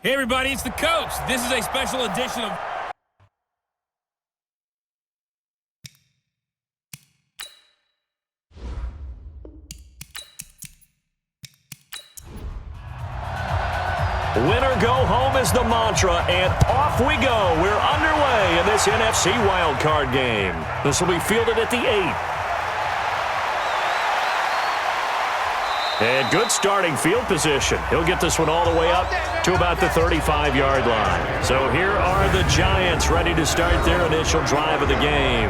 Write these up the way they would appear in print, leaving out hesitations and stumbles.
Hey, everybody, it's the coach. This is a special edition of... Winner go home is the mantra, and off we go. We're underway in this NFC wildcard game. This will be fielded at the 8. And good starting field position. He'll get this one all the way up to about the 35-yard line. So here are the Giants ready to start their initial drive of the game.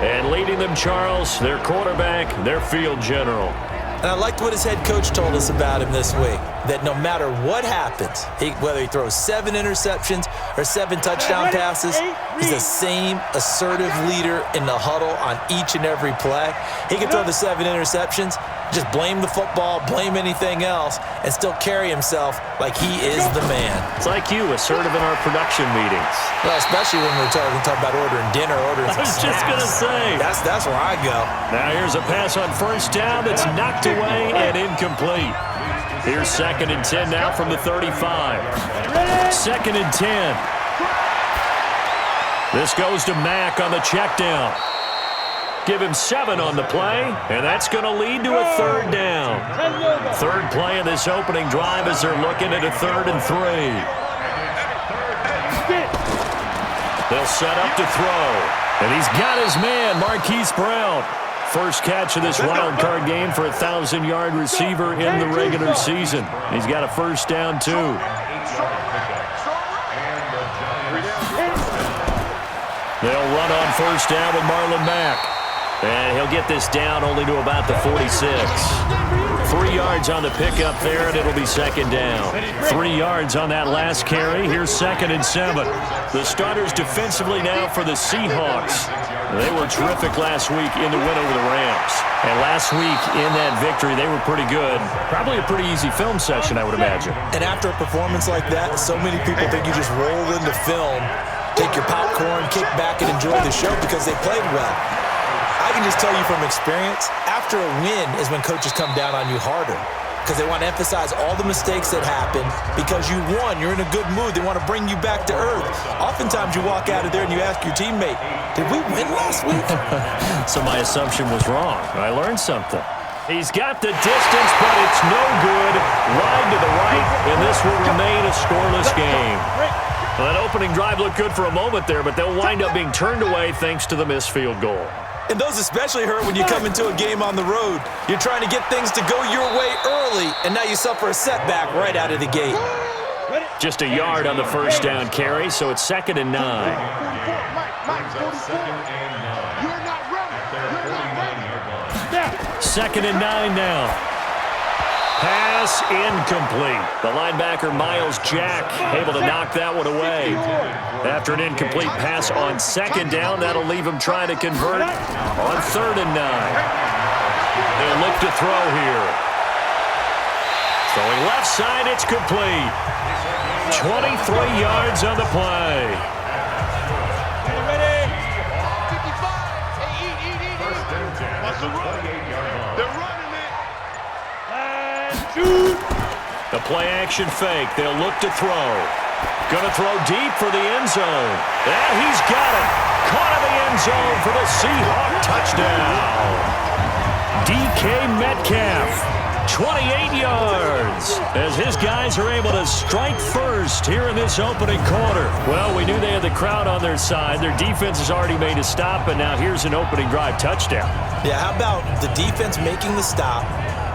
And leading them, Charles, their quarterback, their field general. And I liked what his head coach told us about him this week, that no matter what happens, whether he throws 7 interceptions or 7 touchdown passes, he's the same assertive leader in the huddle on each and every play. He can throw the 7 interceptions, just blame the football, blame anything else, and still carry himself like he is the man. It's like you, assertive in our production meetings. Well, especially when we're talking about ordering dinner, ordering some snacks. I was just going to say. That's where I go. Now here's a pass on first down that's knocked away and incomplete. Here's 2nd and 10 now from the 35. 2nd and 10. This goes to Mack on the check down. Give him 7 on the play, and that's going to lead to a 3rd down. 3rd play of this opening drive as they're looking at a 3rd and 3. They'll set up to throw, and he's got his man, Marquise Brown. First catch of this wild card game for a 1,000-yard receiver in the regular season. He's got a first down, too. They'll run on first down with Marlon Mack. And he'll get this down only to about the 46. 3 yards on the pickup there, and it'll be 2nd down. 3 yards on that last carry. Here's 2nd and 7. The starters defensively now for the Seahawks. They were terrific last week in the win over the Rams. And last week in that victory, they were pretty good. Probably a pretty easy film session, I would imagine. And after a performance like that, so many people think you just roll into film, take your popcorn, kick back, and enjoy the show because they played well. I can just tell you from experience, after a win is when coaches come down on you harder because they want to emphasize all the mistakes that happened because you won. You're in a good mood. They want to bring you back to earth. Oftentimes you walk out of there and you ask your teammate, did we win last week? So my assumption was wrong. I learned something. He's got the distance, but it's no good. Wide to the right, and this will remain a scoreless game. Well, that opening drive looked good for a moment there, but they'll wind up being turned away thanks to the missed field goal. And those especially hurt when you come into a game on the road. You're trying to get things to go your way early, and now you suffer a setback right out of the gate. Just a yard on the first down carry, so it's 2nd and 9. 2nd and 9 now. Pass incomplete. The linebacker, Miles Jack, able to knock that one away. After an incomplete pass on 2nd down, that'll leave him trying to convert on 3rd and 9. They'll look to throw here. Throwing left side, it's complete. 23 yards on the play. The play-action fake. They'll look to throw. Going to throw deep for the end zone. And he's got it. Caught in the end zone for the Seahawk touchdown. DK Metcalf, 28 yards, as his guys are able to strike first here in this opening quarter. Well, we knew they had the crowd on their side. Their defense has already made a stop, and now here's an opening drive touchdown. Yeah, how about the defense making the stop,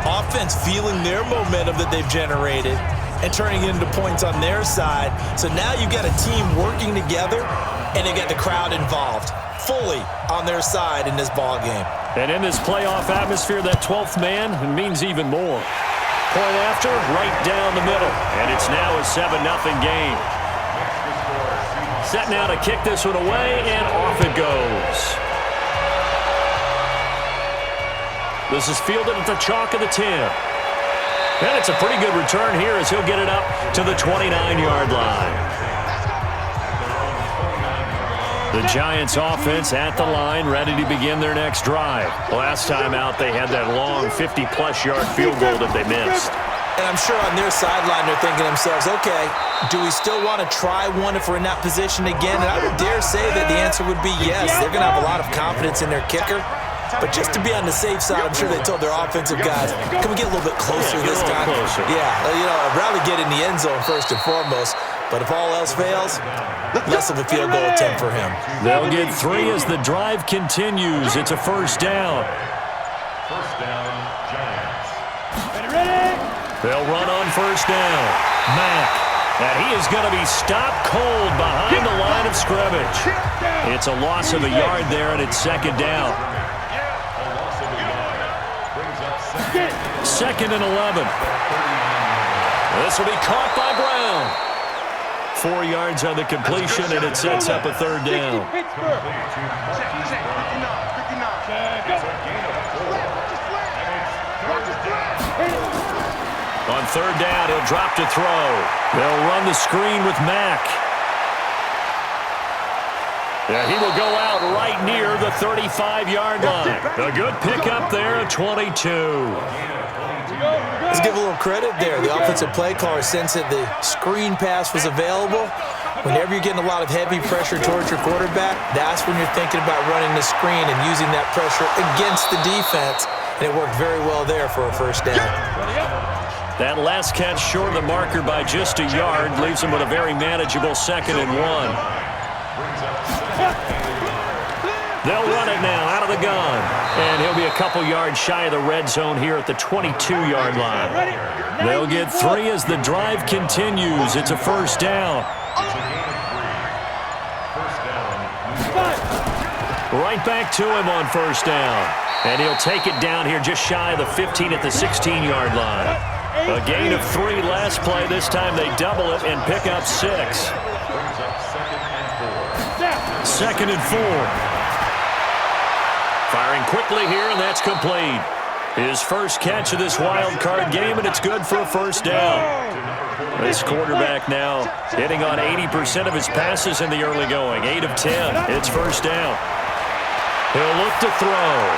offense feeling their momentum that they've generated, and turning it into points on their side. So now you've got a team working together, and they get the crowd involved fully on their side in this ball game. And in this playoff atmosphere, that 12th man means even more. Point after, right down the middle. And it's now a 7-0 game. Set now to kick this one away, and off it goes. This is fielded at the chalk of the 10. And it's a pretty good return here as he'll get it up to the 29-yard line. The Giants offense at the line, ready to begin their next drive. Last time out, they had that long 50-plus yard field goal that they missed. And I'm sure on their sideline they're thinking to themselves, okay, do we still want to try one if we're in that position again? And I would dare say that the answer would be yes. They're going to have a lot of confidence in their kicker. But just to be on the safe side, I'm sure they told their offensive guys, can we get a little bit closer this time? Closer. Yeah, I'd rather get in the end zone first and foremost. But if all else fails, less of a field goal attempt for him. They'll get 3 as the drive continues. It's a first down. First down, Giants. Ready? They'll run on first down. Mack. And he is going to be stopped cold behind the line of scrimmage. It's a loss of a yard there, and it's second down. Second and 11. This will be caught by Brown. 4 yards on the completion, and it sets up a third down. On third down, he'll drop to throw. They'll run the screen with Mack. Yeah, he will go out right near the 35-yard line. A good pickup there at 22. Let's give a little credit there. The offensive play caller sensed that the screen pass was available. Whenever you're getting a lot of heavy pressure towards your quarterback, that's when you're thinking about running the screen and using that pressure against the defense. And it worked very well there for a first down. That last catch short of the marker by just a yard leaves him with a very manageable 2nd and 1. They'll run it now out of the gun. And he'll be a couple yards shy of the red zone here at the 22-yard line. They'll get 3 as the drive continues. It's a first down. Right back to him on first down. And he'll take it down here just shy of the 15 at the 16-yard line. A gain of 3 last play. This time they double it and pick up 6. Second and 4. Firing quickly here, and that's complete. His first catch of this wild card game, and it's good for a first down. This quarterback now hitting on 80% of his passes in the early going. 8 of 10. It's first down. He'll look to throw.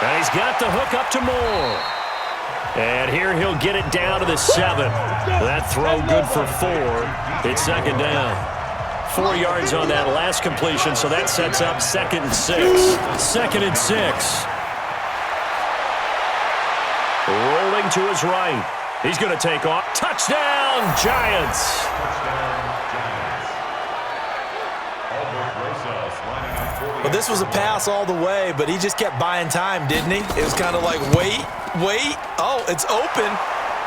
And he's got the hook up to Moore. And here he'll get it down to the 7. That throw good for 4. It's second down. 4 yards on that last completion, so that sets up 2nd and 6. 2nd and 6. Rolling to his right. He's going to take off. Touchdown, Giants! Well, this was a pass all the way, but he just kept buying time, didn't he? It was kind of like, wait. Oh, it's open.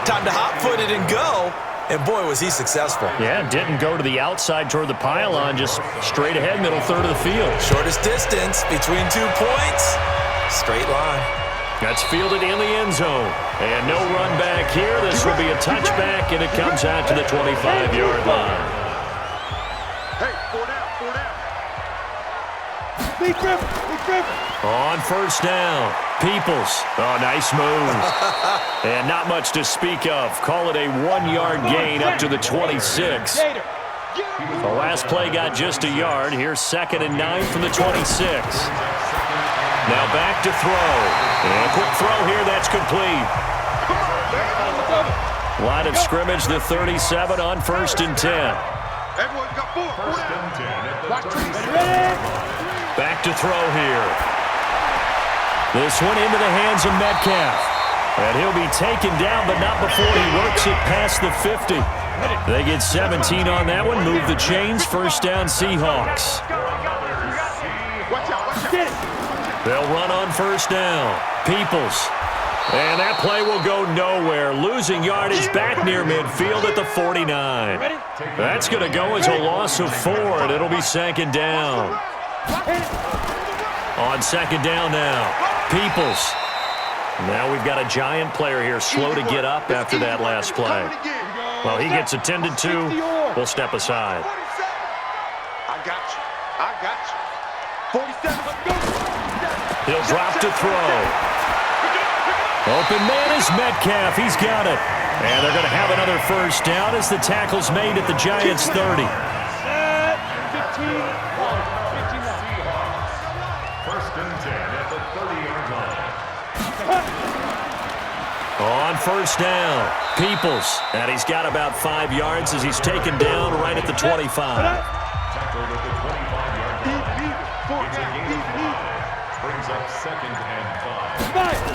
Time to hot-foot it and go. And, boy, was he successful. Yeah, didn't go to the outside toward the pylon, just straight ahead, middle third of the field. Shortest distance between 2 points. Straight line. That's fielded in the end zone. And no run back here. This will be a touchback, and it comes out to the 25-yard line. Hey, 4 down, 4 down. On first down, Peoples. Oh, nice move. And not much to speak of. Call it a 1-yard gain up to the 26. The last play got just a yard. Here's 2nd and 9 from the 26. Now back to throw. And a quick throw here, that's complete. Line of scrimmage, the 37 on 1st and 10. Everyone's got 4. First and 10. Back to throw here. This one into the hands of Metcalf. And he'll be taken down, but not before he works it past the 50. They get 17 on that one. Move the chains. First down, Seahawks. They'll run on first down. Peoples. And that play will go nowhere. Losing yardage back near midfield at the 49. That's going to go as a loss of 4, and it'll be second down. On second down now, Peoples. Now we've got a Giant player here, slow to get up after that last play. Well, he gets attended to. We'll step aside. I got you. 47, let's go. He'll drop to throw. Open man is Metcalf. He's got it. And they're going to have another first down as the tackle's made at the Giants' 30. On first down, Peoples. And he's got about 5 yards as he's taken down right at the 25. Tackled at the 25-yard line. It's a gain of 5. Brings up 2nd and 5.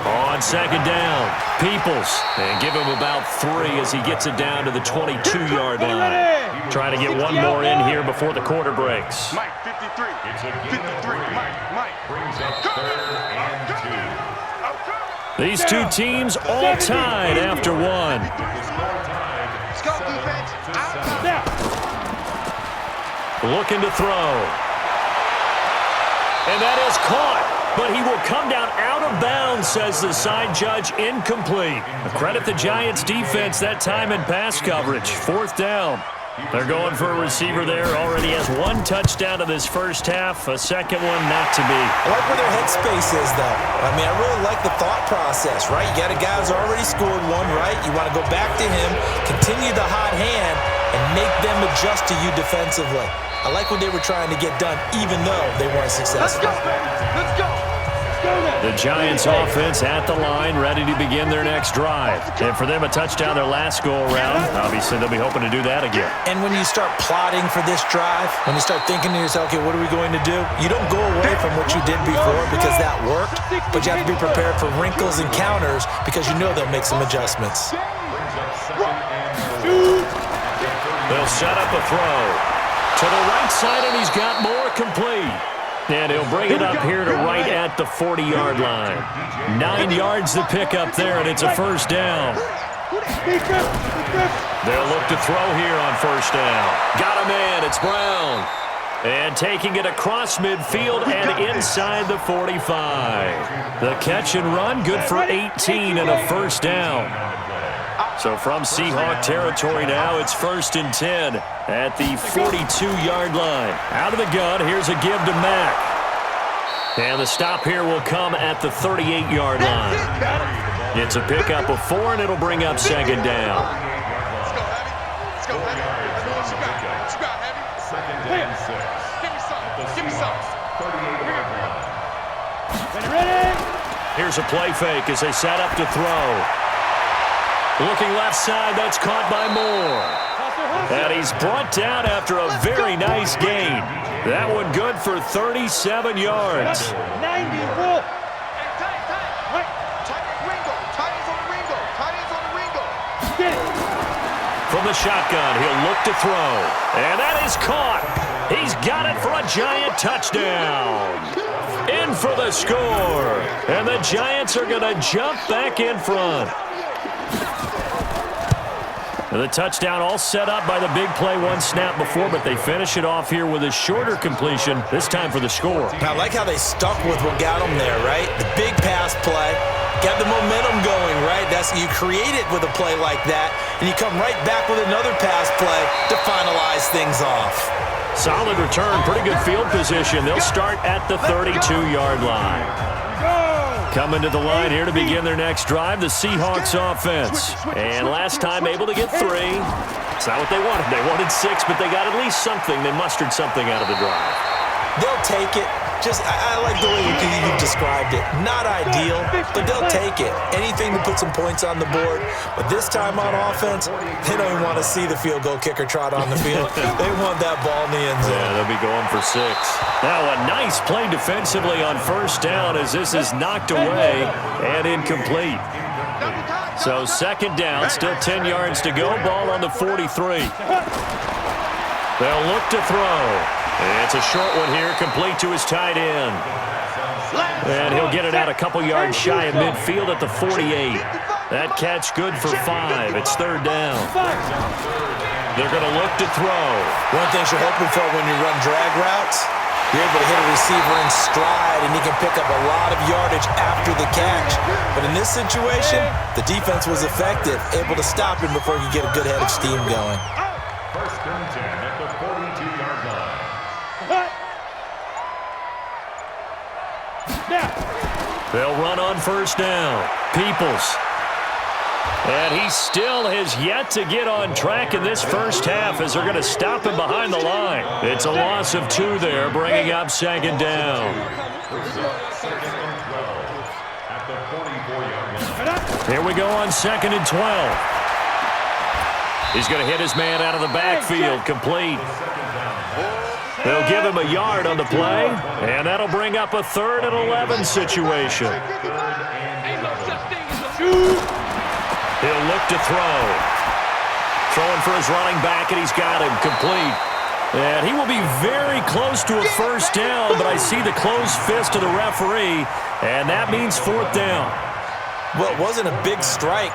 On second down, Peoples. And give him about 3 as he gets it down to the 22-yard line. Trying to get one more in here before the quarter breaks. Mike, 53. It's a gain 53. of 3. Mike. Brings up 3rd and 2. These two teams all tied after one. Let's go, defense. Looking to throw. And that is caught. But he will come down out of bounds, says the side judge. Incomplete. Credit the Giants' defense that time in pass coverage. 4th down. They're going for a receiver there. Already has 1 touchdown in this first half. A second one not to be. I like where their headspace is, though. I mean, I really like the thought process, right? You got a guy who's already scored 1, right? You want to go back to him, continue the hot hand, and make them adjust to you defensively. I like what they were trying to get done, even though they weren't successful. Let's go. The Giants offense at the line, ready to begin their next drive. And for them, a touchdown their last go-around. Obviously, they'll be hoping to do that again. And when you start plotting for this drive, when you start thinking to yourself, okay, what are we going to do? You don't go away from what you did before because that worked, but you have to be prepared for wrinkles and counters because you know they'll make some adjustments. They'll set up a throw to the right side, and he's got more complete. And he'll bring it up here to right at the 40-yard line. 9 yards to pick up there, and it's a first down. They'll look to throw here on first down. Got a man. It's Brown. And taking it across midfield and inside the 45. The catch and run, good for 18 and a first down. So from Seahawk territory now, it's 1st and 10 at the 42-yard line. Out of the gun, here's a give to Mack. And the stop here will come at the 38-yard line. It's a pickup of 4, and it'll bring up 2nd down. Let's go, Heavy. Let's go, Heavy. Let's go, what you got? What you got, Heavy? 2nd and 6. Give me something. Give me something. 38-yard line. Here's a play fake as they set up to throw. Looking left side, that's caught by Moore. And he's brought down after a very nice gain. That one good for 37 yards. 94. Tight ends on the Ringo. From the shotgun, he'll look to throw. And that is caught. He's got it for a Giant touchdown. In for the score. And the Giants are going to jump back in front. The touchdown all set up by the big play 1 snap before, but they finish it off here with a shorter completion, this time for the score. I like how they stuck with what got them there, right? The big pass play, got the momentum going, right? You create it with a play like that, and you come right back with another pass play to finalize things off. Solid return, pretty good field position. They'll start at the 32-yard line. Coming to the line here to begin their next drive, the Seahawks offense. And last time able to get 3. It's not what they wanted. They wanted 6, but they got at least something. They mustered something out of the drive. They'll take it. I like the way you described it. Not ideal, but they'll take it. Anything to put some points on the board. But this time on offense, they don't even want to see the field goal kicker trot on the field. They want that ball in the end zone. Yeah, they'll be going for 6. Now a nice play defensively on first down as this is knocked away and incomplete. So 2nd down, still 10 yards to go. Ball on the 43. They'll look to throw. It's a short one here, complete to his tight end. And he'll get it out a couple yards shy of midfield at the 48. That catch good for 5. It's 3rd down. They're going to look to throw. One thing you're hoping for when you run drag routes, you're able to hit a receiver in stride, and he can pick up a lot of yardage after the catch. But in this situation, the defense was effective, able to stop him before he could get a good head of steam going. 1st and 10 at the 42-yard line. They'll run on first down. Peoples. And he still has yet to get on track in this first half as they're going to stop him behind the line. It's a loss of 2 there, bringing up 2nd down. the 44-yard line. Here we go on 2nd and 12. He's going to hit his man out of the backfield, complete. They'll give him a yard on the play, and that'll bring up a 3rd and 11 situation. He'll look to throw. Throwing for his running back, and he's got him, complete. And he will be very close to a first down, but I see the closed fist of the referee, and that means 4th down. Well, it wasn't a big strike,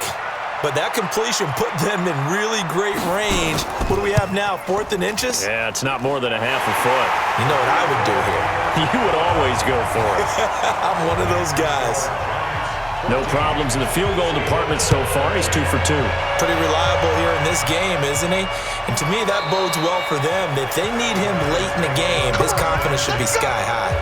but that completion put them in really great range. What do we have now, 4th and inches? Yeah, it's not more than a half a foot. You know what I would do here? You would always go for it. I'm one of those guys. No problems in the field goal department so far. He's 2 for 2. Pretty reliable here in this game, isn't he? And to me, that bodes well for them. If they need him late in the game, his confidence should be sky high.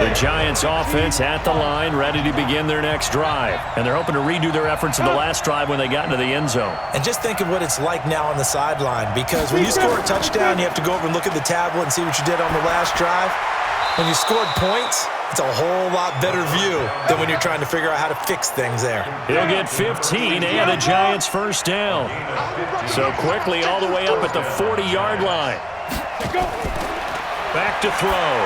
The Giants offense at the line, ready to begin their next drive. And they're hoping to redo their efforts in the last drive when they got into the end zone. And just think of what it's like now on the sideline, because when you score a touchdown, you have to go over and look at the tablet and see what you did on the last drive. When you scored points, it's a whole lot better view than when you're trying to figure out how to fix things there. He'll get 15 and a Giants first down. So quickly all the way up at the 40-yard line. Back to throw.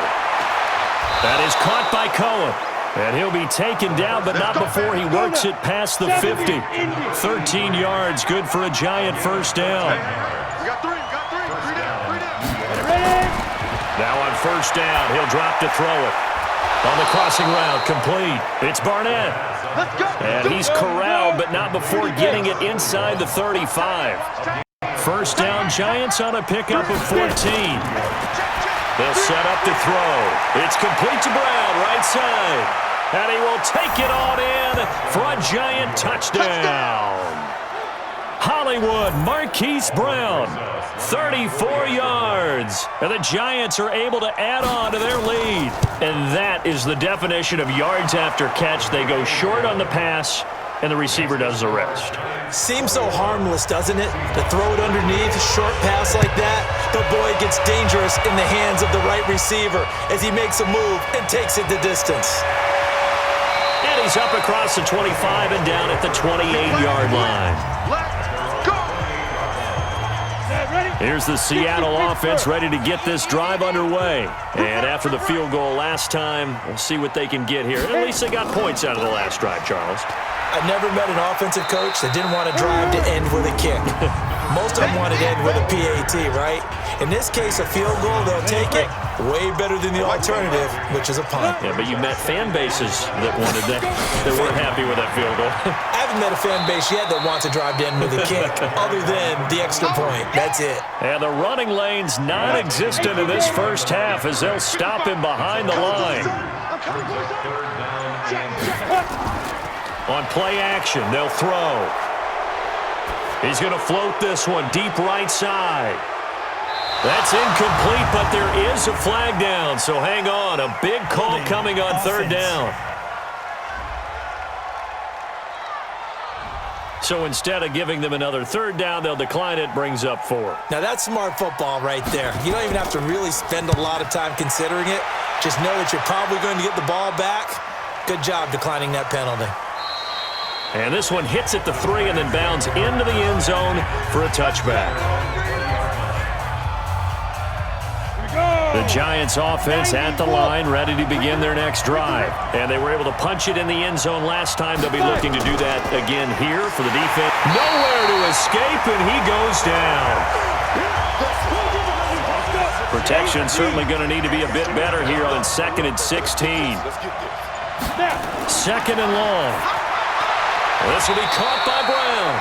That is caught by Cohen. And he'll be taken down, but not before he works it past the 50. 13 yards, good for a Giant first down. We got three. Three down. Now on first down, he'll drop to throw it. On the crossing route, complete. It's Barnett. And he's corralled, but not before getting it inside the 35. First down, Giants on a pickup of 14. They'll set up to throw. It's complete to Brown, right side. And he will take it on in for a Giant touchdown. Hollywood, Marquise Brown, 34 yards. And the Giants are able to add on to their lead. And that is the definition of yards after catch. They go short on the pass, and the receiver does the rest. Seems so harmless, doesn't it? To throw it underneath, a short pass like that. But boy, it gets dangerous in the hands of the right receiver as he makes a move and takes it the distance. And he's up across the 25 and down at the 28-yard line. Here's the Seattle offense ready to get this drive underway. And after the field goal last time, we'll see what they can get here. At least they got points out of the last drive, Charles. I've never met an offensive coach that didn't want to drive to end with a kick. Most of them wanted to end with a PAT, right? In this case, a field goal, they'll take it. Way better than the alternative, which is a punt. Yeah, but you met fan bases that wanted that, that weren't happy with that field goal. I haven't met a fan base yet that wants to drive to end with a kick, other than the extra point. That's it. And the running lane's non-existent in this first half as they'll stop him behind the line. On play action, they'll throw. He's going to float this one deep right side. That's incomplete, but there is a flag down, so hang on. A big call coming on third down. So instead of giving them another third down, they'll decline it, brings up 4. Now that's smart football right there. You don't even have to really spend a lot of time considering it. Just know that you're probably going to get the ball back. Good job declining that penalty. And this one hits at the 3 and then bounds into the end zone for a touchback. The Giants offense at the line, ready to begin their next drive. And they were able to punch it in the end zone last time. They'll be looking to do that again here for the defense. Nowhere to escape, and he goes down. Protection certainly going to need to be a bit better here on 2nd and 16. 2nd and long. This will be caught by Brown.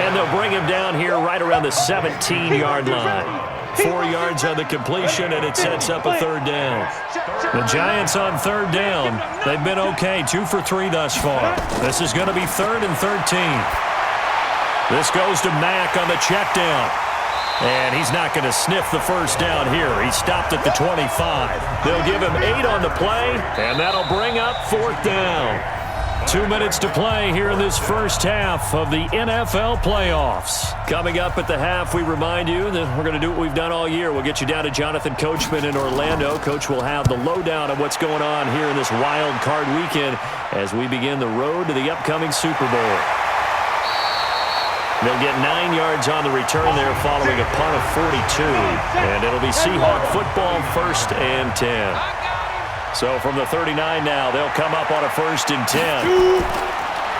And they'll bring him down here right around the 17-yard line. 4 yards on the completion, and it sets up a third down. The Giants on third down. They've been okay, 2 for 3 thus far. This is going to be 3rd and 13. This goes to Mack on the check down. And he's not going to sniff the first down here. He stopped at the 25. They'll give him 8 on the play, and that'll bring up 4th down. 2 minutes to play here in this first half of the NFL playoffs. Coming up at the half, we remind you that we're going to do what we've done all year. We'll get you down to Jonathan Coachman in Orlando. Coach will have the lowdown of what's going on here in this wild card weekend as we begin the road to the upcoming Super Bowl. They'll get 9 yards on the return there following a punt of 42. And it'll be Seahawk football, 1st and 10. So from the 39 now, they'll come up on a 1st and 10.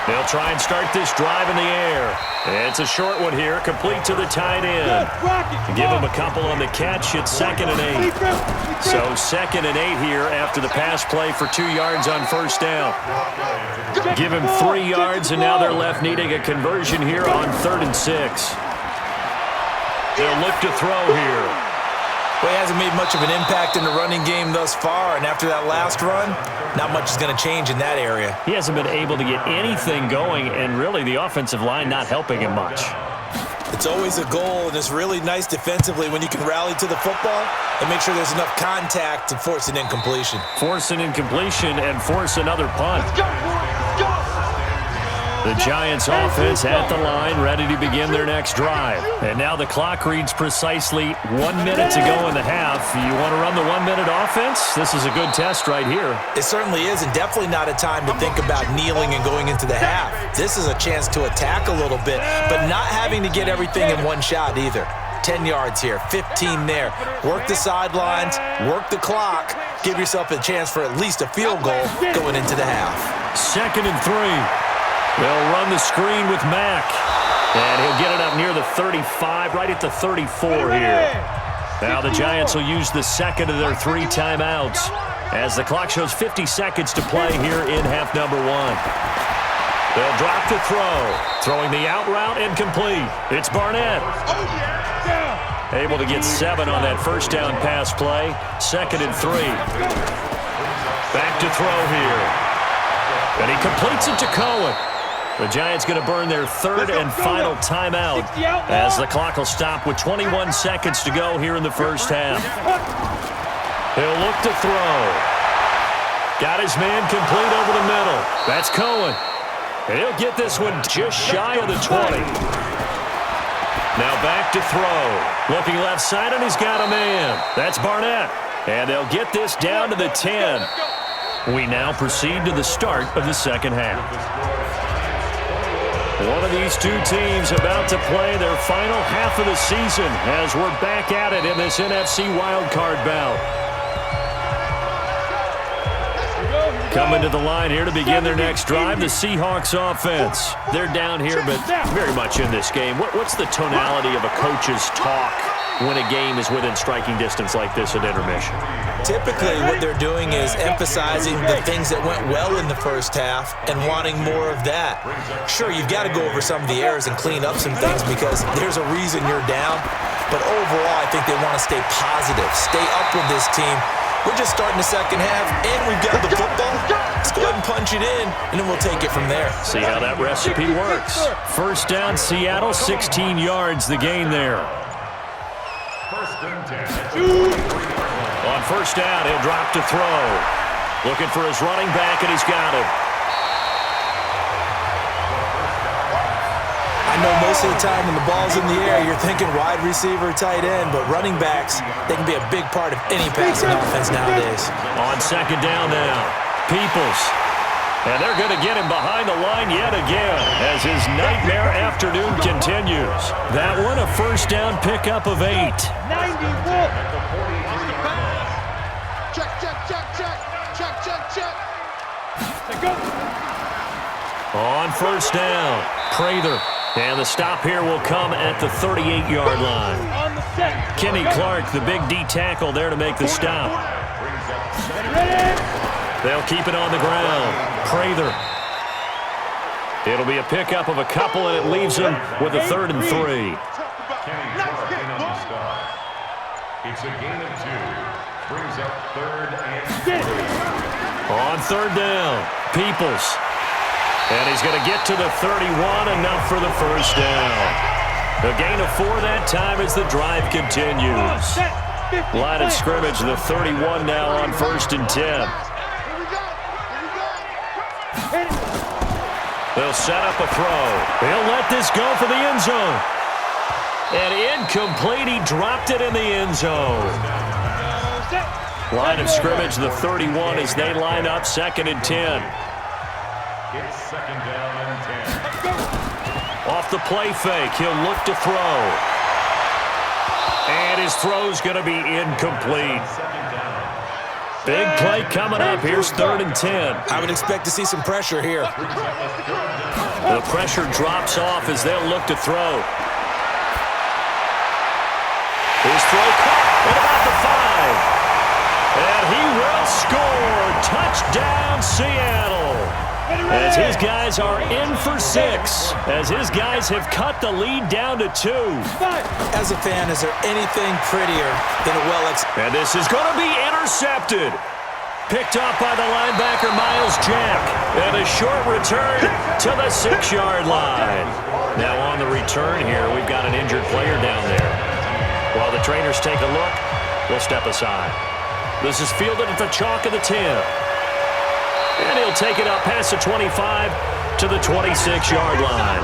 They'll try and start this drive in the air. It's a short one here, complete to the tight end. Give him a couple on the catch. It's 2nd and 8. So 2nd and 8 here after the pass play for 2 yards on 1st down. Give him 3 yards, and now they're left needing a conversion here on 3rd and 6. They'll look to throw here. Well, he hasn't made much of an impact in the running game thus far, and after that last run, not much is going to change in that area. He hasn't been able to get anything going, and really the offensive line not helping him much. It's always a goal, and it's really nice defensively when you can rally to the football and make sure there's enough contact to force an incompletion. Force an incompletion and force another punt. Let's go, boys. Let's go. The Giants offense at the line, ready to begin their next drive. And now the clock reads precisely 1 minute to go in the half. You want to run the 1 minute offense? This is a good test right here. It certainly is, and definitely not a time to think about kneeling and going into the half. This is a chance to attack a little bit, but not having to get everything in one shot either. 10 yards here, 15 there. Work the sidelines, work the clock. Give yourself a chance for at least a field goal going into the half. 2nd and 3. They'll run the screen with Mack. And he'll get it up near the 35, right at the 34 here. Now the Giants will use the 2nd of their 3 timeouts as the clock shows 50 seconds to play here in half number 1. They'll drop to throw. Throwing the out route incomplete. It's Barnett. Able to get 7 on that 1st down pass play. 2nd and 3. Back to throw here. And he completes it to Cohen. The Giants going to burn their 3rd and final timeout as the clock will stop with 21 seconds to go here in the first half. He'll look to throw. Got his man complete over the middle. That's Cohen. And he'll get this one just shy of the 20. Now back to throw. Looking left side, and he's got a man. That's Barnett. And they'll get this down to the 10. We now proceed to the start of the second half. One of these two teams about to play their final half of the season as we're back at it in this NFC wildcard bout. Coming to the line here to begin their next drive, the Seahawks offense. They're down here, but very much in this game. What's the tonality of a coach's talk when a game is within striking distance like this at intermission? Typically, what they're doing is emphasizing the things that went well in the first half and wanting more of that. Sure, you've got to go over some of the errors and clean up some things because there's a reason you're down. But overall, I think they want to stay positive, stay up with this team. We're just starting the second half, and we've got the football. Let's go ahead and punch it in, and then we'll take it from there. See how that recipe works. 1st down, Seattle, 16 yards the gain there. 1st and 10. On 1st down, he'll drop to throw. Looking for his running back, and he's got him. I know most of the time when the ball's in the air, you're thinking wide receiver, tight end, but running backs, they can be a big part of any passing offense nowadays. On 2nd down now, Peoples. And they're going to get him behind the line yet again as his nightmare afternoon continues. That one, a 1st down pickup of 8. 91. Check, check, check, check. Check, check, check. Go. On 1st down, Prather. And the stop here will come at the 38-yard line. Kenny Clark, the big D tackle there to make the stop. They'll keep it on the ground. Prather. It'll be a pickup of a couple, and it leaves him with a 3rd and 3. Kenny Clark in on the stop. It's a gain of 2. Brings up 3rd and 3. On 3rd down, Peoples. And he's going to get to the 31, enough for the 1st down. A gain of 4 that time as the drive continues. Line of scrimmage, the 31 now on 1st and 10. They'll set up a throw. He'll let this go for the end zone. And incomplete. He dropped it in the end zone. Line of scrimmage, the 31 as they line up 2nd and 10. It's 2nd down and 10. Off the play fake, he'll look to throw. And his throw's going to be incomplete. Big play coming up. Here's 3rd and 10. I would expect to see some pressure here. The pressure drops off as they'll look to throw. His throw caught at about the 5. And he will score. Touchdown, Seattle. As his guys are in for 6. As his guys have cut the lead down to 2. As a fan, is there anything prettier than a And this is going to be intercepted. Picked off by the linebacker, Miles Jack. And a short return to the 6-yard line. Now on the return here, we've got an injured player down there. While the trainers take a look, we'll step aside. This is fielded at the chalk of the 10. And he'll take it up past the 25 to the 26-yard line.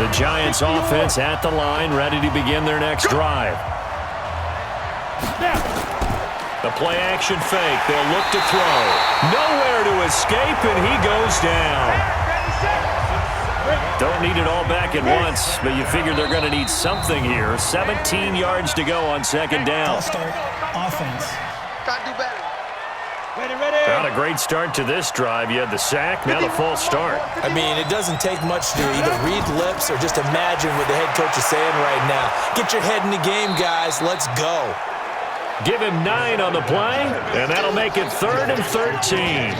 The Giants offense at the line, ready to begin their next drive. The play action fake. They'll look to throw. Nowhere to escape, and he goes down. Don't need it all back at once, but you figure they're going to need something here. 17 yards to go on 2nd down. Start offense. Gotta do better. Not a great start to this drive. You had the sack, now the false start. I mean, it doesn't take much to either read lips or just imagine what the head coach is saying right now. Get your head in the game, guys. Let's go. Give him 9 on the play, and that'll make it 3rd and 13.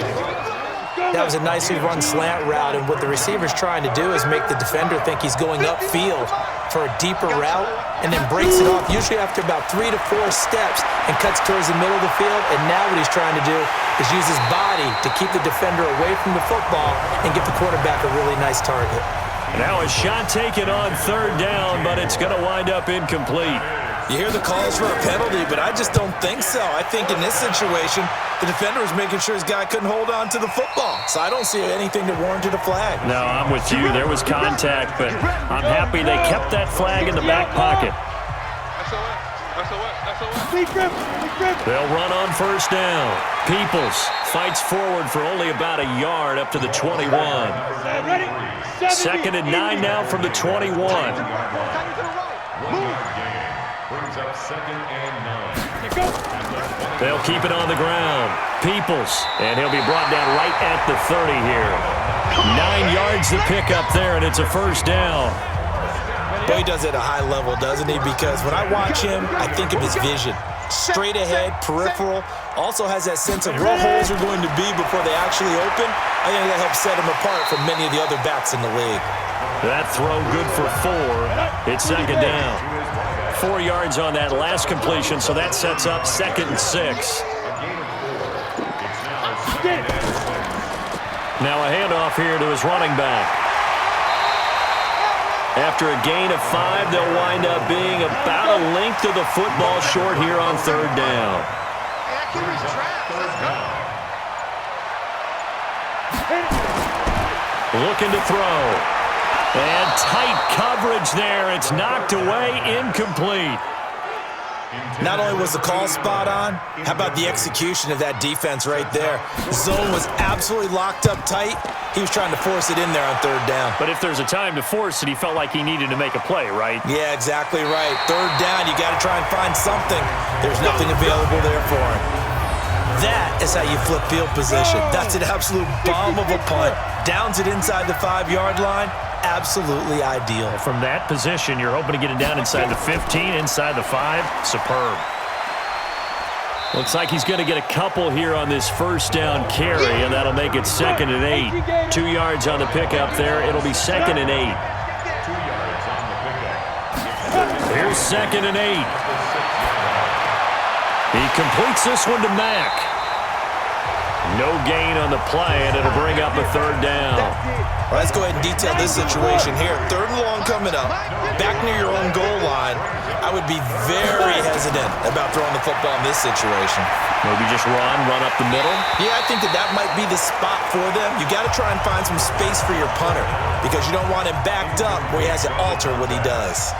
That was a nicely run slant route, and what the receiver's trying to do is make the defender think he's going upfield for a deeper route, and then breaks it off, usually after about 3 to 4 steps, and cuts towards the middle of the field. And now what he's trying to do is use his body to keep the defender away from the football and give the quarterback a really nice target. Now a shot taken on 3rd down, but it's going to wind up incomplete. You hear the calls for a penalty, but I just don't think so. I think in this situation, the defender was making sure his guy couldn't hold on to the football. So I don't see anything that warranted a flag. No, I'm with you. There was contact, but I'm happy they kept that flag in the back pocket. They'll run on 1st down. Peoples fights forward for only about a yard up to the 21. 2nd and 9 now from the 21. 1-yard gain. Brings up 2nd and 9. They'll keep it on the ground. Peoples, and he'll be brought down right at the 30 here. 9 yards to pick up there, and it's a 1st down. Boy, he does it at a high level, doesn't he? Because when I watch him, I think of his vision. Straight ahead, peripheral, also has that sense of where holes are going to be before they actually open. I think that helps set him apart from many of the other backs in the league. That throw good for 4. It's 2nd down. 4 yards on that last completion, so that sets up 2nd and 6. Now a handoff here to his running back. After a gain of 5, they'll wind up being about a length of the football short here on 3rd down. Looking to throw. And tight coverage there. It's knocked away, incomplete. Not only was the call spot on, how about the execution of that defense right there? Zone was absolutely locked up tight. He was trying to force it in there on 3rd down. But if there's a time to force it, he felt like he needed to make a play, right? Yeah, exactly right. 3rd down, you got to try and find something. There's nothing available there for him. That is how you flip field position. That's an absolute bomb of a punt. Downs it inside the 5-yard line. Absolutely ideal. From that position, you're hoping to get it down inside the 15, inside the 5. Superb. Looks like he's going to get a couple here on this 1st down carry, and that'll make it 2nd and 8. 2 yards on the pickup there. It'll be 2nd and 8. Here's 2nd and 8. He completes this one to Mack. No gain on the play, and it'll bring up a 3rd down. All right, let's go ahead and detail this situation here. 3rd and long coming up, back near your own goal line. I would be very hesitant about throwing the football in this situation. Maybe just run up the middle? Yeah, I think that might be the spot for them. You got to try and find some space for your punter because you don't want him backed up where he has to alter what he does.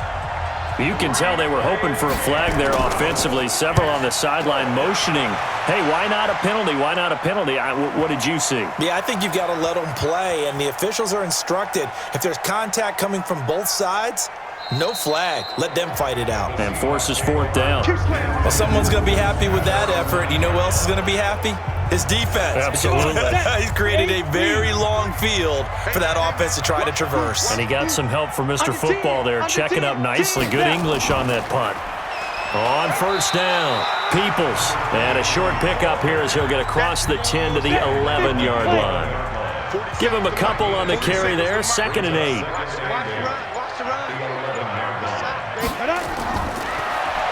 You can tell they were hoping for a flag there offensively. Several on the sideline motioning. Hey, why not a penalty? Why not a penalty? What did you see? Yeah, I think you've got to let them play, and the officials are instructed. If there's contact coming from both sides, no flag. Let them fight it out. And forces 4th down. Well, someone's going to be happy with that effort. You know who else is going to be happy? His defense. Absolutely. He's created a very long field for that offense to try to traverse. And he got some help from Mr. Football there, checking up nicely. Good English on that punt. On 1st down, Peoples. And a short pickup here as he'll get across the 10 to the 11-yard line. Give him a couple on the carry there. 2nd and 8.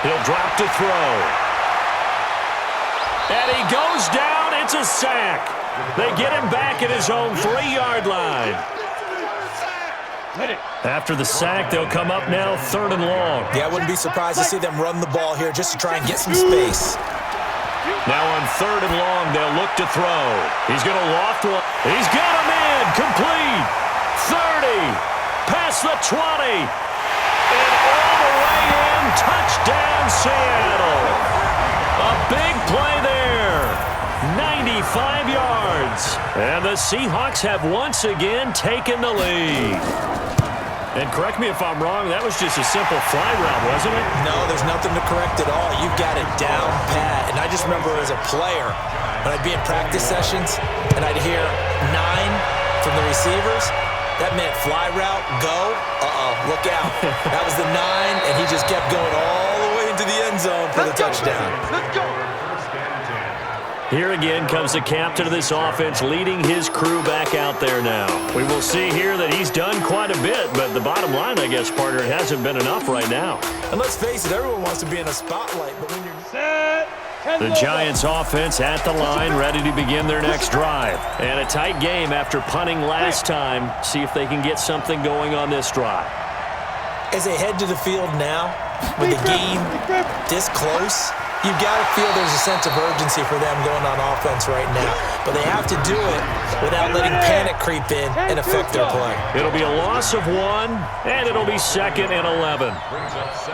He'll drop to throw. And he goes down. It's a sack. They get him back at his own 3-yard line. After the sack, they'll come up now 3rd and long. Yeah, I wouldn't be surprised to see them run the ball here just to try and get some space. Now on 3rd and long, they'll look to throw. He's going to loft one. He's got him in. Complete. 30. Past the 20. And all the way in. Touchdown, Seattle. A big play there. 95 yards. And the Seahawks have once again taken the lead. And correct me if I'm wrong, that was just a simple fly route, wasn't it? No, there's nothing to correct at all. You've got it down pat. And I just remember as a player, when I'd be in practice sessions and I'd hear 9 from the receivers, that meant fly route, go, look out. That was the 9, and he just kept going all the way into the end zone for the touchdown. Let's go. Here again comes the captain of this offense leading his crew back out there now. We will see here that he's done quite a bit, but the bottom line, I guess, partner, it hasn't been enough right now. And let's face it, everyone wants to be in a spotlight, but when you're Set. The Giants offense at the line, ready to begin their next drive. And a tight game after punting last time. See if they can get something going on this drive. as they head to the field now, with the game this close, you've got to feel there's a sense of urgency for them going on offense right now. But they have to do it without letting panic creep in and affect their play. It'll be a loss of 1, and it'll be 2nd and 11.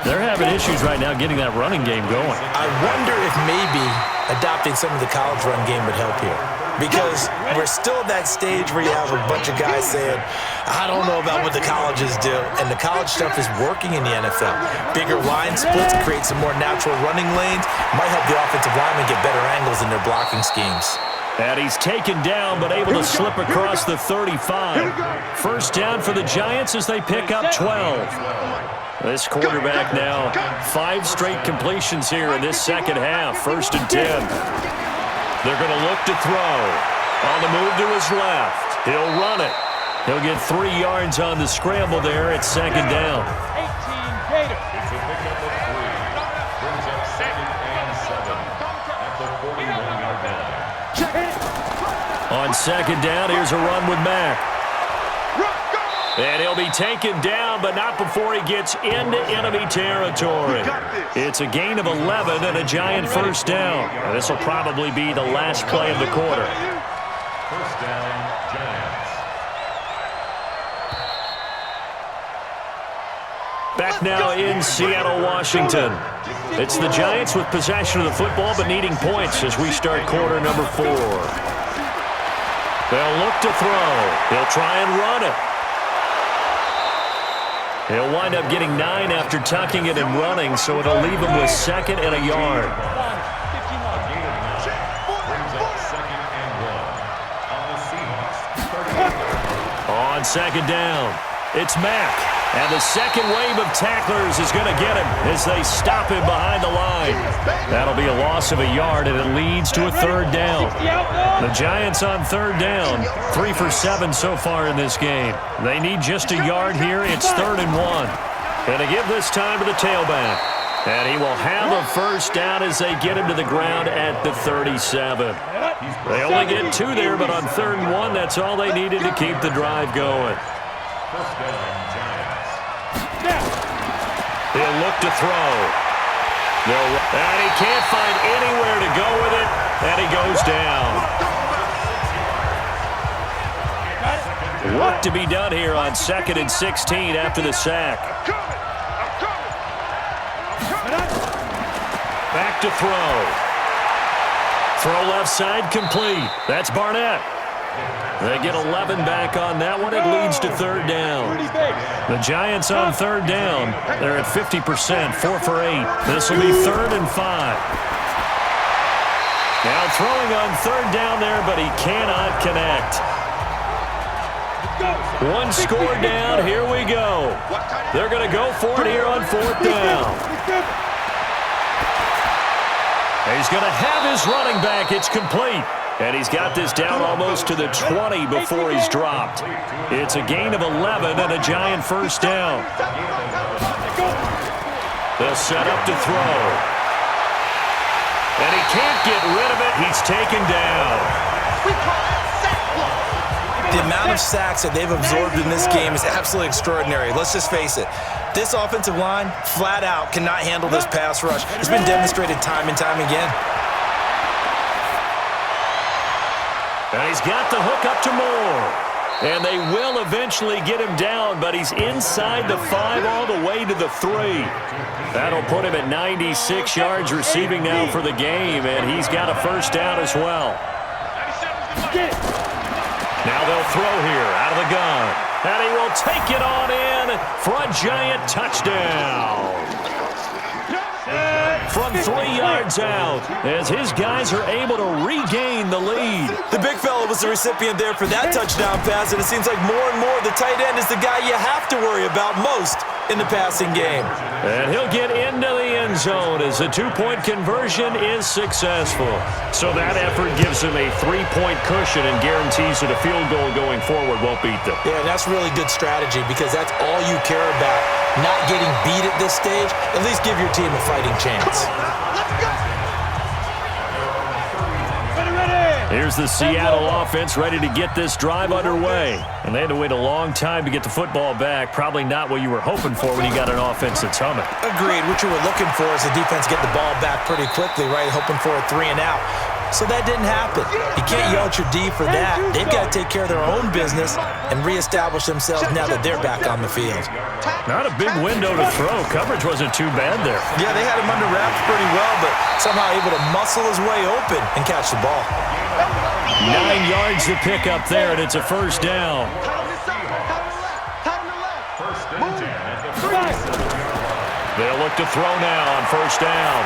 They're having issues right now getting that running game going. I wonder if maybe adopting some of the college run game would help here. Because we're still at that stage where you have a bunch of guys saying, I don't know about what the colleges do. And the college stuff is working in the NFL. Bigger line splits, create some more natural running lanes, might help the offensive linemen get better angles in their blocking schemes. And he's taken down, but able to slip across the 35. First down for the Giants as they pick up 12. This quarterback now, 5 straight completions here in this second half. 1st and 10. They're going to look to throw. On the move to his left. He'll run it. He'll get 3 yards on the scramble there at 2nd down. 18 Gators. It's a pickup of 3. Brings up 2nd and 7 at the 41-yard line. On 2nd down, here's a run with Mack. And he'll be taken down, but not before he gets into enemy territory. It's a gain of 11 and a Giant first down. And this will probably be the last play of the quarter. First down, Giants. Back now in Seattle, Washington. It's the Giants with possession of the football, but needing points as we start quarter number 4. They'll look to throw. He'll try and run it. He'll wind up getting 9 after tucking it and running, so it'll leave him with 2nd and a yard. Brings up 2nd and 1 on the Seahawks. On 2nd down, it's Mack. And the second wave of tacklers is going to get him as they stop him behind the line. That'll be a loss of a yard, and it leads to a 3rd down. The Giants on 3rd down, 3 for 7 so far in this game. They need just a yard here. It's 3rd and 1. And to give this time to the tailback. And he will have a first down as they get him to the ground at the 37. They only get 2 there, but on 3rd and 1, that's all they needed to keep the drive going. First down, Giants. He'll look to throw. And he can't find anywhere to go with it, and he goes down. Work to be done here on 2nd and 16 after the sack. Back to throw. Throw left side complete. That's Barnett. They get 11 back on that one. It leads to 3rd down. The Giants on 3rd down. They're at 50%, 4 for 8. This will be 3rd and 5. Now throwing on 3rd down there, but he cannot connect. 1 score down. Here we go. They're going to go for it here on 4th down. He's going to have his running back. It's complete. And he's got this down almost to the 20 before he's dropped. It's a gain of 11 and a Giant first down. They'll set up to throw. And he can't get rid of it. He's taken down. The amount of sacks that they've absorbed in this game is absolutely extraordinary. Let's just face it. This offensive line, flat out, cannot handle this pass rush. It's been demonstrated time and time again. And he's got the hook up to Moore. And they will eventually get him down, but he's inside the 5 all the way to the 3. That'll put him at 96 yards receiving now for the game, and he's got a first down as well. Now they'll throw here out of the gun. And he will take it on in for a Giant touchdown. From 3 yards out, as his guys are able to regain the lead. The big fella was the recipient there for that touchdown pass, and it seems like more and more the tight end is the guy you have to worry about most in the passing game. And he'll get into the end zone as the 2-point conversion is successful. So that effort gives him a 3-point cushion and guarantees that a field goal going forward won't beat them. Yeah, and that's really good strategy because that's all you care about. Not getting beat at this stage, at least give your team a fighting chance. Here's the Seattle offense ready to get this drive underway. And they had to wait a long time to get the football back. Probably not what you were hoping for when you got an offense that's humming. Agreed. What you were looking for is the defense get the ball back pretty quickly, right? Hoping for a 3 and out. So that didn't happen. You can't yell at your D for that. They've got to take care of their own business and reestablish themselves now that they're back on the field. Not a big window to throw. Coverage wasn't too bad there. Yeah, they had him under wraps pretty well, but somehow able to muscle his way open and catch the ball. 9 yards to pick up there, and it's a first down. They'll look to throw now on first down.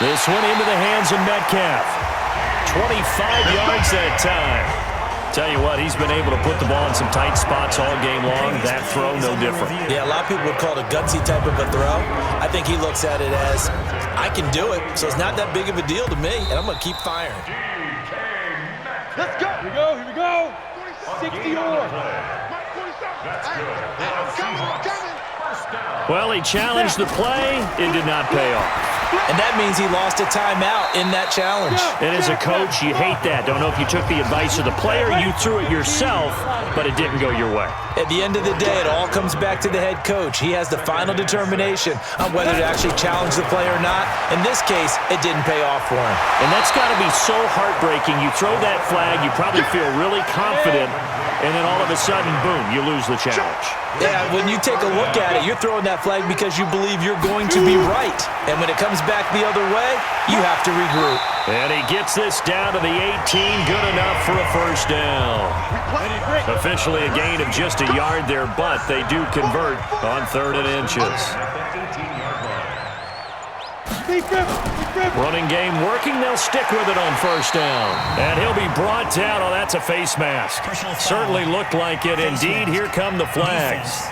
This one into the hands of Metcalf. 25 yards that time. Tell you what, he's been able to put the ball in some tight spots all game long. That throw, no different. Yeah, a lot of people would call it a gutsy type of a throw. I think he looks at it as, I can do it, so it's not that big of a deal to me, and I'm going to keep firing. Let's go. Here we go. 60 or. Well, he challenged the play. It did not pay off. And that means he lost a timeout in that challenge. And as a coach, you hate that. Don't know if you took the advice of the player, you threw it yourself, but it didn't go your way. At the end of the day, it all comes back to the head coach. He has the final determination on whether to actually challenge the play or not. In this case, it didn't pay off for him. And that's got to be so heartbreaking. You throw that flag, you probably feel really confident, and then all of a sudden, boom, you lose the challenge. Yeah, when you take a look at it, you're throwing that flag because you believe you're going to be right. And when it comes back the other way, you have to regroup. And he gets this down to the 18, good enough for a first down. Officially a gain of just a yard there, but they do convert on 3rd and inches. Running game working, they'll stick with it on first down. And he'll be brought down. Oh, that's a face mask. Certainly looked like it. Indeed, here come the flags.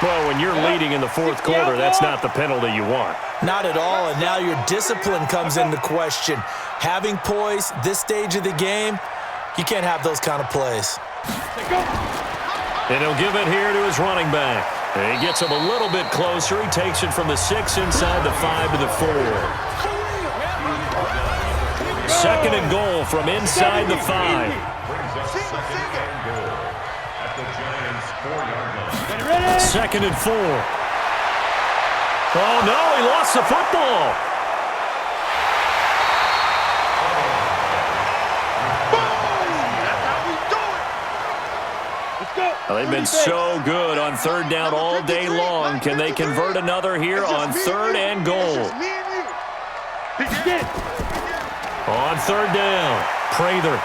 Well, when you're leading in the 4th quarter, that's not the penalty you want. Not at all, and now your discipline comes into question. Having poise this stage of the game, you can't have those kind of plays. And he'll give it here to his running back. And he gets him a little bit closer. He takes it from the 6 inside the 5 to the 4. Second and goal from inside the 5. Second and 4. Oh, no, he lost the football. Well, they've been so good on third down all day long. Can they convert another here on third and goal? On third down, Prather.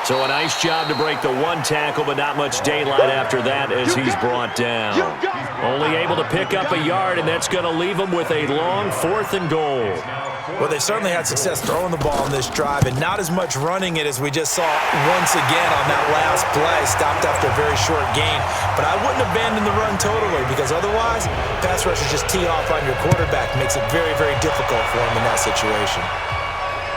So a nice job to break the one tackle, but not much daylight after that as he's brought down. Only able to pick up a yard, and that's going to leave him with a long 4th and goal. Well, they certainly had success throwing the ball on this drive, and not as much running it as we just saw once again on that last play. Stopped after a very short gain. But I wouldn't abandon the run totally, because otherwise, pass rushers just tee off on your quarterback. Makes it very, very difficult for him in that situation.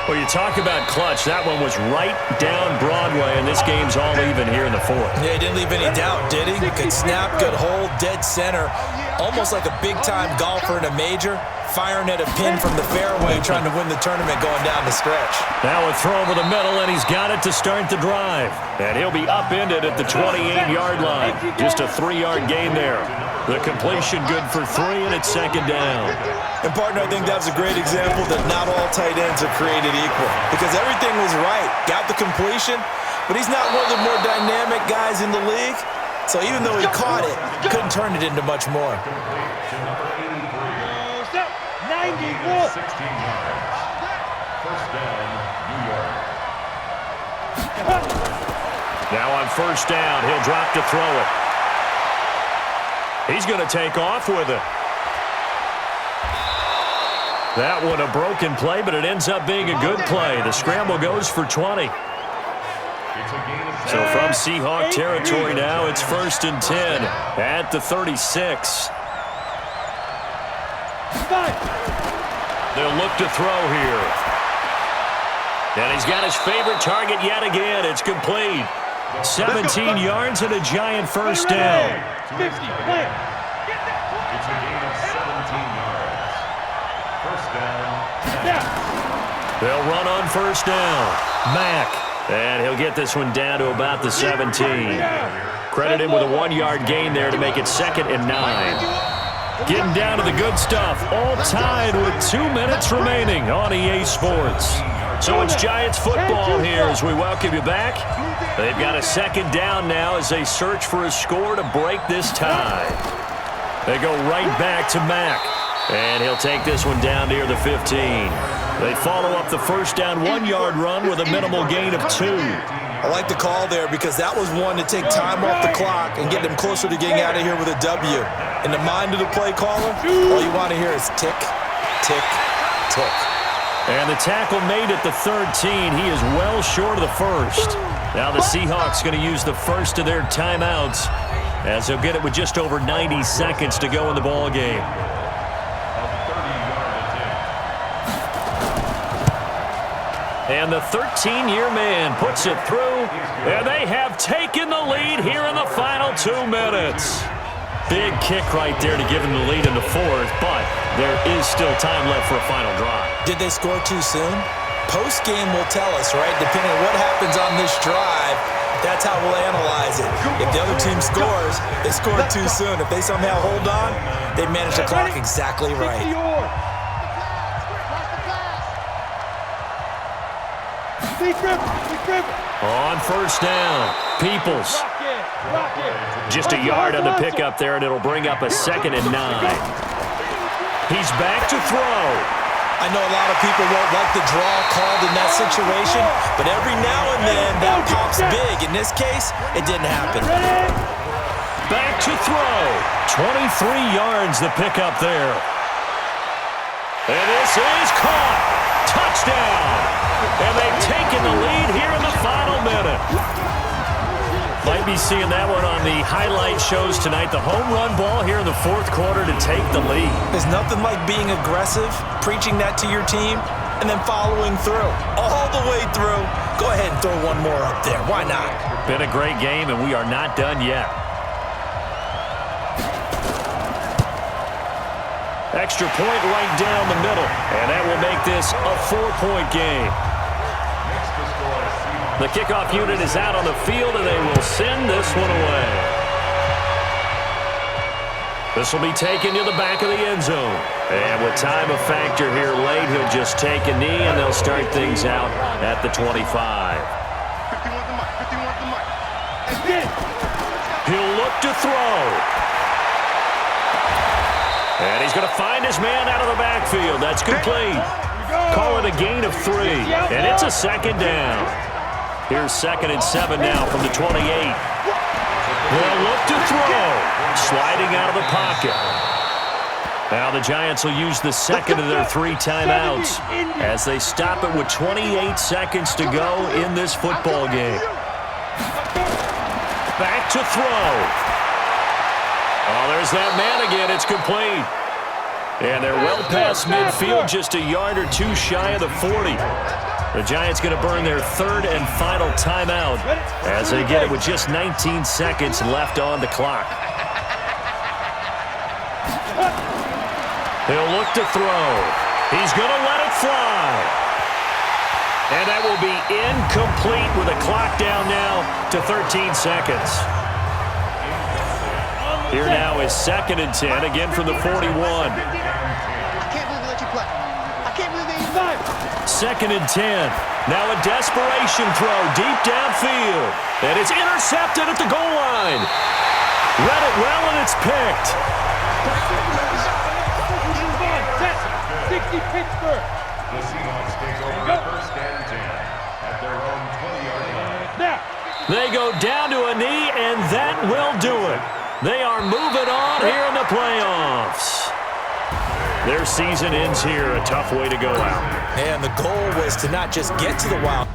Well, you talk about clutch. That one was right down Broadway, and this game's all even here in the 4th. Yeah, he didn't leave any doubt, did he? Good snap, good hold, dead center. Almost like a big-time golfer in a major, firing at a pin from the fairway, trying to win the tournament going down the stretch. Now a throw over the middle, and he's got it to start the drive. And he'll be upended at the 28-yard line. Just a 3-yard gain there. The completion good for 3, and it's second down. And, partner, I think that was a great example that not all tight ends are created equal, because everything was right. Got the completion, but he's not one of the more dynamic guys in the league. So even though he caught it, couldn't turn it into much more. 16 yards. First down, New York. Now on first down, he'll drop to throw it. He's going to take off with it. That one a broken play, but it ends up being a good play. The scramble goes for 20. So from Seahawk territory now, it's 1st and 10 at the 36. They'll look to throw here. And he's got his favorite target yet again. It's complete. 17 yards and a giant first down. It's a gain of 17 yards. First down. They'll run on first down. Mack. And he'll get this one down to about the 17. Credit him with a 1-yard gain there to make it 2nd and 9. Getting down to the good stuff. All tied with 2 minutes remaining on EA Sports. So it's Giants football here as we welcome you back. They've got a second down now as they search for a score to break this tie. They go right back to Mack. And he'll take this one down near the 15. They follow up the first down 1-yard run with a minimal gain of 2. I like the call there because that was one to take time off the clock and get them closer to getting out of here with a W. In the mind of the play caller, all you want to hear is tick, tick, tick. And the tackle made at the 13. He is well short of the first. Now the Seahawks going to use the first of their timeouts as they'll get it with just over 90 seconds to go in the ball game. And the 13-year man puts it through, and they have taken the lead here in the final 2 minutes. Big kick right there to give them the lead in the 4th, but there is still time left for a final drive. Did they score too soon? Post-game will tell us, right? Depending on what happens on this drive, that's how we'll analyze it. If the other team scores, they scored too soon. If they somehow hold on, they manage the clock exactly right. On first down, Peoples. Just a yard on the pickup there, and it'll bring up a 2nd and 9. He's back to throw. I know a lot of people won't like the draw called in that situation, but every now and then that pops big. In this case, it didn't happen. Back to throw. 23 yards the pickup there. And this is caught. Touchdown. And they've taken the lead here in the final minute. Might be seeing that one on the highlight shows tonight. The home run ball here in the 4th quarter to take the lead. There's nothing like being aggressive, preaching that to your team, and then following through. All the way through. Go ahead and throw one more up there. Why not? Been a great game, and we are not done yet. Extra point right down the middle, and that will make this a 4-point game. The kickoff unit is out on the field, and they will send this one away. This will be taken to the back of the end zone. And with time a factor here late, he'll just take a knee, and they'll start things out at the 25. 51 the mic, 51 the mic. He'll look to throw. And he's going to find his man out of the backfield. That's complete. Call it a gain of 3. And it's a second down. Here's 2nd and 7 now from the 28. They'll look to throw. Sliding out of the pocket. Now the Giants will use the second of their 3 timeouts as they stop it with 28 seconds to go in this football game. Back to throw. Oh, there's that man again. It's complete. And they're well past midfield, just a yard or 2 shy of the 40. The Giants going to burn their 3rd and final timeout as they get it with just 19 seconds left on the clock. He'll look to throw. He's going to let it fly. And that will be incomplete with a clock down now to 13 seconds. Here now is 2nd and 10, again from the 41. I can't believe they let you play. I can't believe they survived. 2nd and 10. Now a desperation throw deep downfield. And it's intercepted at the goal line. Read it well, and it's picked. 60 Pittsburgh. The Seahawks take over 1st and 10 at their own 20-yard line. Now. They go down to a knee, and that will do it. They are moving on here in the playoffs. Their season ends here, a tough way to go out. And the goal was to not just get to the wild